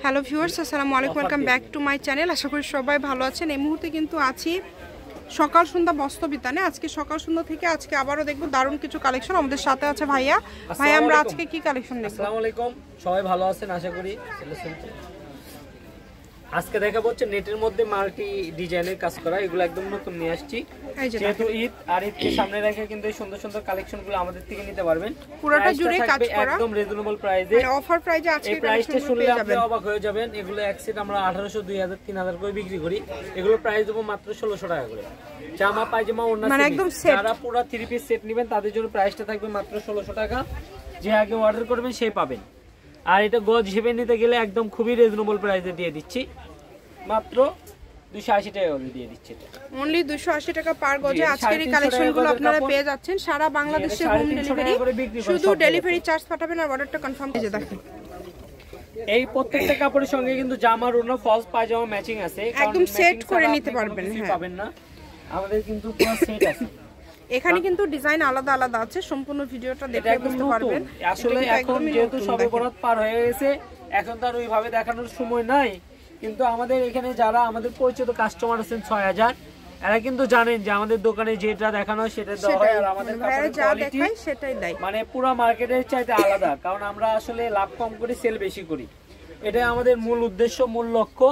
Hello viewers, আসসালামু আলাইকুম, welcome back to my channel. আশা করি সবাই ভালো আছেন। এই মুহূর্তে কিন্তু আছি সকাল সন্ধ্যা বস্ত্রবিতানে। আজকে সকাল সন্ধ্যা থেকে আজকে আবারও দেখবো দারুণ কিছু কালেকশন। আমাদের সাথে আছে ভাইয়া। ভাইয়া, আমরা আজকে কি কালেকশন দেখব? আসসালামু আলাইকুম, সবাই ভালো আছেন আশা করি। আজকে দেখাবো হচ্ছে নেটের মধ্যে মাল্টি ডিজাইনের কাজ করা, এগুলো একদম নতুন নিয়ে আসছি। যেহেতু ঈদ আর ঈদকে সামনে রেখে কিন্তু এই সুন্দর সুন্দর কালেকশনগুলো আমাদের থেকে নিতে পারবেন। পুরোটা জুড়ে কাজ করা, একদম রিজনেবল প্রাইসে, মানে অফার প্রাইসে আজকে প্রাইসটা শুনলে আপনি অবাক হয়ে যাবেন। এগুলো এক সেট আমরা 1800, 2000, 3000 করে বিক্রি করি। এগুলো প্রাইস দেবো মাত্র 1600 টাকা করে। জামা পায়জামা ওড়না, মানে একদম সেট। যারা পুরো 3 পিস সেট নেবেন তাদের জন্য প্রাইসটা থাকবে মাত্র 1600 টাকা। যে আগে অর্ডার করবেন সেই পাবেন। আর এটা গজ হিসেবে নিতে গেলে একদম খুবই রিজনেবল প্রাইসে দিয়ে দিচ্ছি, মাত্র 280 টাকা করে দিয়ে দিচ্ছি। এটা অনলি 280 টাকা পার গজে আজকের এই কালেকশনগুলো আপনারা পেয়ে যাচ্ছেন। সারা বাংলাদেশে হোম ডেলিভারি, শুধু ডেলিভারি চার্জ পাঠাবেন আর অর্ডারটা কনফার্ম করে দেখেন। এই প্রত্যেকটা কাপড়ের সঙ্গে কিন্তু জামার ওড়না, ফলস পায়জামা ম্যাচিং আছে, একদম সেট করে নিতে পারবেন। হ্যাঁ, পাবেন না, আমাদের কিন্তু পুরো সেট আছে। এখানে কিন্তু ডিজাইন আলাদা আলাদা আছে, সম্পূর্ণ ভিডিওটা দেখে বুঝতে পারবেন। আসলে এখন যেহেতু সবে বরাত পার হয়ে গেছে, এখন তো আর ওইভাবে দেখানোর সময় নাই। কিন্তু আমাদের এখানে যারা আমাদের পরিচিত কাস্টমার আছেন 6000, এরা কিন্তু জানেন যে আমাদের দোকানে যেটা দেখানো হয় সেটা দেওয়া হয়। আর আমাদের কাপড়ের কোয়ালিটি সেটাই দেয়, মানে পুরো মার্কেটের চাইতে আলাদা। কারণ আমরা আসলে লাভ কম করি, সেল বেশি করি। এটাই আমাদের মূল উদ্দেশ্য, মূল লক্ষ্য।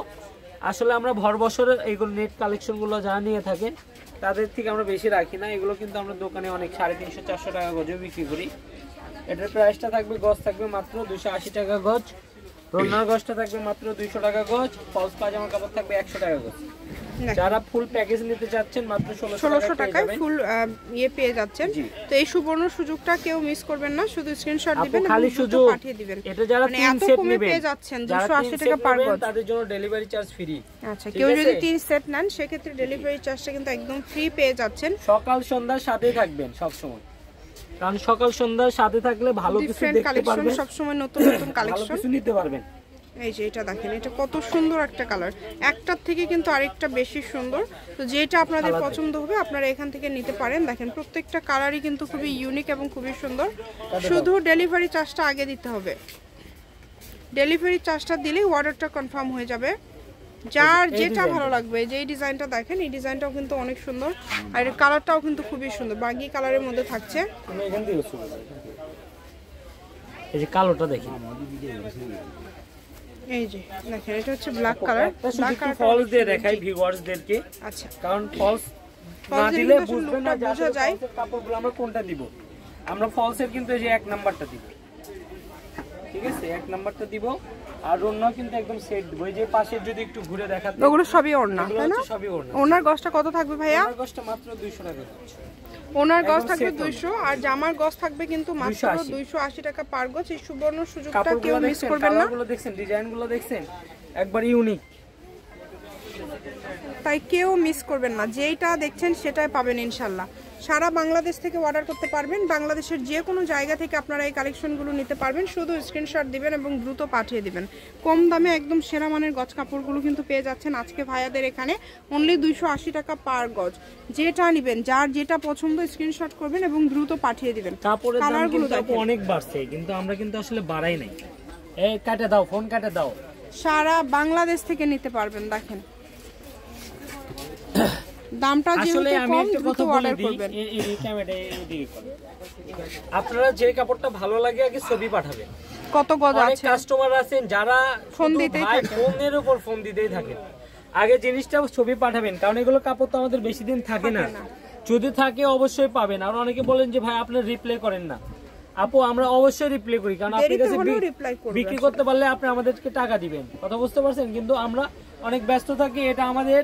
আসলে আমরা ভর বছরের এইগুলো নেট কালেকশনগুলো যারা নিয়ে থাকেন তাদের থেকে আমরা বেশি রাখি না। এগুলো কিন্তু আমরা দোকানে অনেক 350, 400 টাকা গজে বিক্রি করি। এটার প্রাইসটা থাকবে, গজ থাকবে মাত্র 280 টাকা গজ, রোনার গজটা থাকবে মাত্র 200 টাকা গজ, ফলস পায়জামা কাপড় থাকবে 100 টাকা গজ। যারা ফুল প্যাকেজ নিতে চাচ্ছেন মাত্র 1600 টাকায় ফুল পেয়ে যাচ্ছেন। তো এই সুবর্ণ সুযোগটা কেউ মিস করবেন না, শুধু স্ক্রিনশট দিবেন খালি সুযোগ পাঠিয়ে দিবেন। এটা যারা 3 সেট নেবেন পেয়ে যাচ্ছেন 280 টাকা পার গজ, তাদের জন্য ডেলিভারি চার্জ ফ্রি। আচ্ছা, কেউ যদি 3 সেট নেন সেক্ষেত্রে ডেলিভারি চার্জটা কিন্তু একদম ফ্রি পেয়ে যাচ্ছেন। সকাল সন্ধ্যার সাথে থাকবেন সব সময়, কারণ সকাল সন্ধ্যার সাথে থাকলে ভালো কিছু দেখতে পারবেন, সব সময় নতুন নতুন কালেকশন কিছু নিতে পারবেন। এই যে এটা দেখেন, এটা কত সুন্দর একটা কালার, একটার থেকে কিন্তু আরেকটা বেশি সুন্দর। তো যেটা আপনাদের পছন্দ হবে আপনারা এখান থেকে নিতে পারেন। দেখেন প্রত্যেকটা কালারই কিন্তু খুবই ইউনিক এবং খুবই সুন্দর। শুধু ডেলিভারি চার্জটা আগে দিতে হবে। ডেলিভারি চার্জটা দিলেই অর্ডারটা কনফার্ম হয়ে যাবে। যার যেটা ভালো লাগবে, যে এই ডিজাইনটা দেখেন, এই ডিজাইনটাও কিন্তু অনেক সুন্দর। আর এর কালারটাও কিন্তু খুবই সুন্দর, বাগি কালারের মধ্যে থাকছে। এই যে কালোটা দেখেন, এই যে দেখেন, এটা হচ্ছে ব্ল্যাক কালার। ব্ল্যাক কালার ফলস দিয়ে দেখাই ভিউয়ার্সদেরকে। আচ্ছা, কারণ ফলস না দিলে বুঝবেন না বোঝা যায় কাপড়গুলো আমরা কোনটা দিব। আমরা ফলসের কিন্তু এই যে 1 নাম্বারটা দিব, ঠিক আছে, 1 নাম্বারটা দিব। আর ওড়না কিন্তু একদম সেট দিব। এই যে পাশে যদি একটু ঘুরে দেখাতে, ওগুলো সবই ওড়না, তাই না? সবই ওড়না। ওনার গজটা কত থাকবে ভাইয়া? ওনার গজটা মাত্র 200 টাকা। ওনার গজ থাকবে 200 আর জামার গজ থাকবে কিন্তু মাত্র 280 টাকা পার গজ। এই সুবর্ণ সুযোগটা কেউ মিস করবেন না। কালারগুলো দেখছেন, ডিজাইনগুলো দেখছেন, একবার ইউনিক, তাই কেউ মিস করবেন না। যেটা দেখছেন সেটাই পাবেন ইনশাআল্লাহ। সারা বাংলাদেশ থেকে অর্ডার করতে পারবেন, বাংলাদেশের যে কোনো জায়গা থেকে আপনারা এই কালেকশনগুলো নিতে পারবেন। শুধু স্ক্রিনশট দিবেন এবং দ্রুত পাঠিয়ে দিবেন। কম দামে একদম সেরা মানের গজ কাপড়গুলো কিন্তু পেয়ে যাচ্ছেন আজকে ভাইয়াদের এখানে অনলি 280 টাকা পার গজ। যেটা নেবেন, যার যেটা পছন্দ স্ক্রিনশট করবেন এবং দ্রুত পাঠিয়ে দিবেন। কাপড়ের দাম কিন্তু অনেক বাড়ছে, কিন্তু আমরা কিন্তু আসলে বাড়াই নাই। এই কাটে দাও, ফোন কাটে দাও। সারা বাংলাদেশ থেকে নিতে পারবেন। দেখেন দামটা যেহেতু কম, দ্রুত অর্ডার করবেন। এই ক্যামেরা এদিকে করুন। আপনারা যে কাপড়টা ভালো লাগে আগে ছবি পাঠাবেন। কত গজ আছে? অনেক কাস্টমার আছেন যারা ফোন দিতেই থাকে, ফোনের উপর ফোন দিতেই থাকে। আগে জিনিসটা ছবি পাঠাবেন, কারণ এগুলো কাপড় তো আমাদের বেশি দিন থাকে না। যদি থাকে অবশ্যই পাবেন। আর অনেকে বলেন যে ভাই আপনি রিপ্লাই করেন না। আপু, আমরা অবশ্যই রিপ্লাই করি, কারণ আপনার কাছে বিক্রি করতে পারলে আপনি আমাদেরকে টাকা দিবেন। কথা বুঝতে পারছেন? কিন্তু আমরা অনেক ব্যস্ত থাকি। এটা আমাদের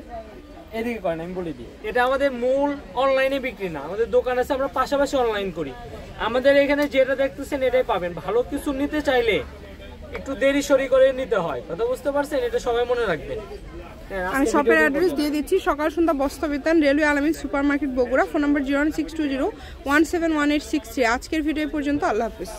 এদিকে করেন, আমি বলে দিই, এটা আমাদের মূল অনলাইনে বিক্রি না। আমাদের দোকান আছে, আমরা পাশাপাশি অনলাইন করি। আমাদের এখানে যেটা দেখতেছেন এটাই পাবেন। ভালো কিছু নিতে চাইলে একটু দেরি সরি করে নিতে হয়। কথা বুঝতে পারছেন? এটা সবাই মনে রাখবেন। আমি শপের অ্যাড্রেস দিয়ে দিচ্ছি, সকাল সন্ধ্যা বস্ত্রবিতান, রেলওয়ে আলামিন super market, Bogura. Phone number 01620 17186। আজকের ভিডিও পর্যন্ত, আল্লাহ হাফেজ।